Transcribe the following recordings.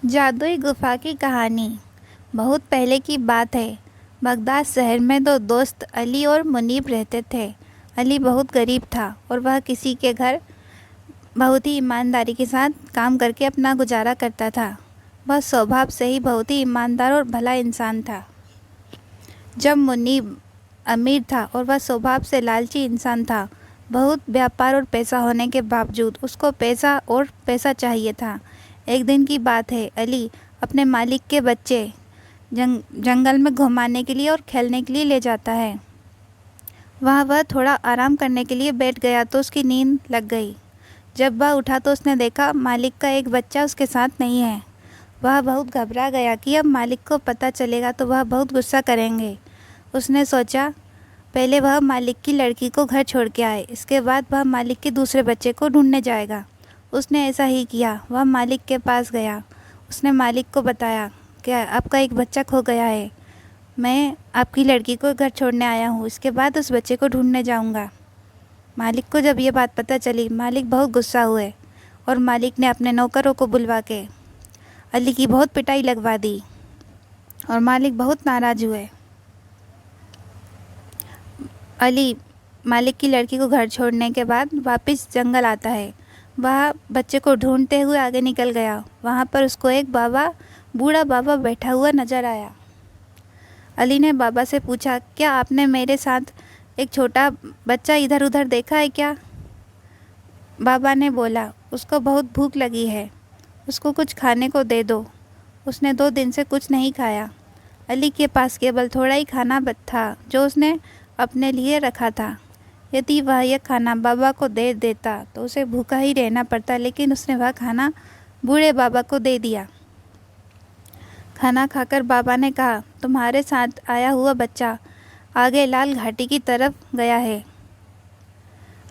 जादुई गुफा की कहानी। बहुत पहले की बात है। बगदाद शहर में दो दोस्त अली और मुनीब रहते थे। अली बहुत गरीब था और वह किसी के घर बहुत ही ईमानदारी के साथ काम करके अपना गुजारा करता था। वह स्वभाव से ही बहुत ही ईमानदार और भला इंसान था। जब मुनीब अमीर था और वह स्वभाव से लालची इंसान था। बहुत व्यापार और पैसा होने के बावजूद उसको पैसा और पैसा चाहिए था। एक दिन की बात है। अली अपने मालिक के बच्चे जंगल में घुमाने के लिए और खेलने के लिए ले जाता है। वह थोड़ा आराम करने के लिए बैठ गया तो उसकी नींद लग गई। जब वह उठा तो उसने देखा मालिक का एक बच्चा उसके साथ नहीं है। वह बहुत घबरा गया कि अब मालिक को पता चलेगा तो वह बहुत गुस्सा करेंगे। उसने सोचा पहले वह मालिक की लड़की को घर छोड़ के आए, इसके बाद वह मालिक के दूसरे बच्चे को ढूंढने जाएगा। उसने ऐसा ही किया। वह मालिक के पास गया। उसने मालिक को बताया कि आपका एक बच्चा खो गया है। मैं आपकी लड़की को घर छोड़ने आया हूँ, इसके बाद उस बच्चे को ढूंढने जाऊँगा। मालिक को जब ये बात पता चली, मालिक बहुत गुस्सा हुए और मालिक ने अपने नौकरों को बुलवा के अली की बहुत पिटाई लगवा दी और मालिक बहुत नाराज़ हुए। अली मालिक की लड़की को घर छोड़ने के बाद वापस जंगल आता है। वह बच्चे को ढूंढते हुए आगे निकल गया। वहाँ पर उसको एक बूढ़ा बाबा बैठा हुआ नज़र आया। अली ने बाबा से पूछा, क्या आपने मेरे साथ एक छोटा बच्चा इधर उधर देखा है क्या? बाबा ने बोला, उसको बहुत भूख लगी है, उसको कुछ खाने को दे दो। उसने 2 दिन से कुछ नहीं खाया। अली के पास केवल थोड़ा ही खाना था जो उसने अपने लिए रखा था। यदि वह यह खाना बाबा को दे देता तो उसे भूखा ही रहना पड़ता, लेकिन उसने वह खाना बूढ़े बाबा को दे दिया। खाना खाकर बाबा ने कहा, तुम्हारे साथ आया हुआ बच्चा आगे लाल घाटी की तरफ गया है।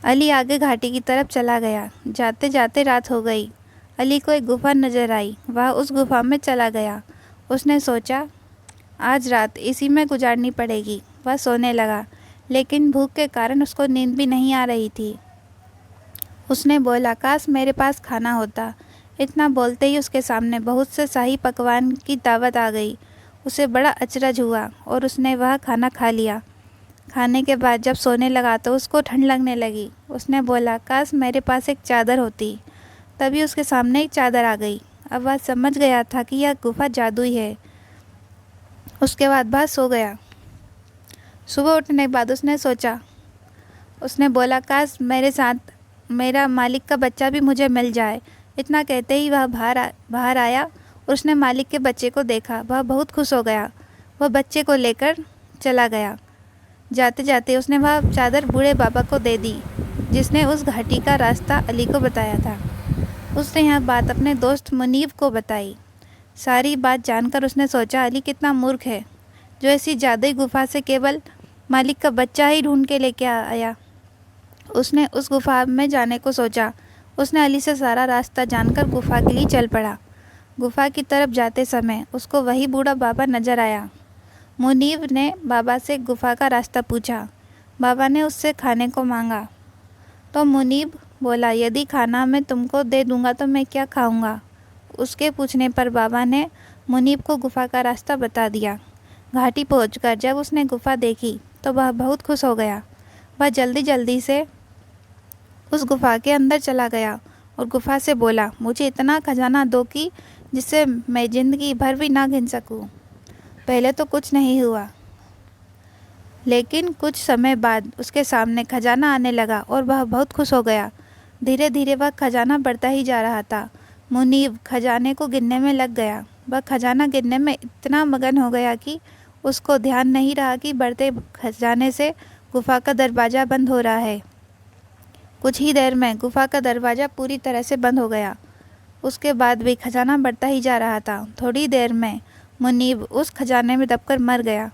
अली आगे घाटी की तरफ चला गया। जाते जाते रात हो गई। अली को एक गुफा नज़र आई। वह उस गुफा में चला गया। उसने सोचा आज रात इसी में गुजारनी पड़ेगी। वह सोने लगा, लेकिन भूख के कारण उसको नींद भी नहीं आ रही थी। उसने बोला, काश मेरे पास खाना होता। इतना बोलते ही उसके सामने बहुत से शाही पकवान की दावत आ गई। उसे बड़ा अचरज हुआ और उसने वह खाना खा लिया। खाने के बाद जब सोने लगा तो उसको ठंड लगने लगी। उसने बोला, काश मेरे पास एक चादर होती। तभी उसके सामने एक चादर आ गई। अब वह समझ गया था कि यह गुफा जादुई है। उसके बाद वह सो गया। सुबह उठने के बाद उसने बोला, काश मेरे साथ मेरा मालिक का बच्चा भी मुझे मिल जाए। इतना कहते ही वह बाहर आया और उसने मालिक के बच्चे को देखा। वह बहुत खुश हो गया। वह बच्चे को लेकर चला गया। जाते जाते उसने वह चादर बूढ़े बाबा को दे दी, जिसने उस घाटी का रास्ता अली को बताया था। उसने यह बात अपने दोस्त मुनीब को बताई। सारी बात जानकर उसने सोचा, अली कितना मूर्ख है जो ऐसी जादुई गुफा से केवल मालिक का बच्चा ही ढूंढ के लेके आया। उसने उस गुफा में जाने को सोचा। उसने अली से सारा रास्ता जानकर गुफा के लिए चल पड़ा। गुफा की तरफ जाते समय उसको वही बूढ़ा बाबा नजर आया। मुनीब ने बाबा से गुफा का रास्ता पूछा। बाबा ने उससे खाने को मांगा तो मुनीब बोला, यदि खाना मैं तुमको दे दूंगा तो मैं क्या खाऊंगा? उसके पूछने पर बाबा ने मुनीब को गुफा का रास्ता बता दिया। घाटी पहुंचकर जब उसने गुफा देखी तो वह बहुत खुश हो गया। वह जल्दी जल्दी से उस गुफा के अंदर चला गया और गुफा से बोला, मुझे इतना खजाना दो कि जिससे मैं ज़िंदगी भर भी ना गिन सकूं। पहले तो कुछ नहीं हुआ, लेकिन कुछ समय बाद उसके सामने खजाना आने लगा और वह बहुत खुश हो गया। धीरे धीरे वह खजाना बढ़ता ही जा रहा था। मुनीब खजाने को गिनने में लग गया। वह खजाना गिनने में इतना मगन हो गया कि उसको ध्यान नहीं रहा कि बढ़ते खजाने से गुफा का दरवाज़ा बंद हो रहा है। कुछ ही देर में गुफा का दरवाज़ा पूरी तरह से बंद हो गया। उसके बाद भी खजाना बढ़ता ही जा रहा था। थोड़ी देर में मुनीब उस खजाने में दबकर मर गया।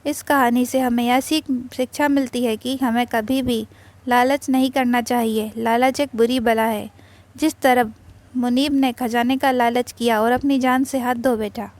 इस कहानी से हमें यह शिक्षा मिलती है कि हमें कभी भी लालच नहीं करना चाहिए। लालच एक बुरी बला है। जिस तरह मुनीब ने खजाने का लालच किया और अपनी जान से हाथ धो बैठा।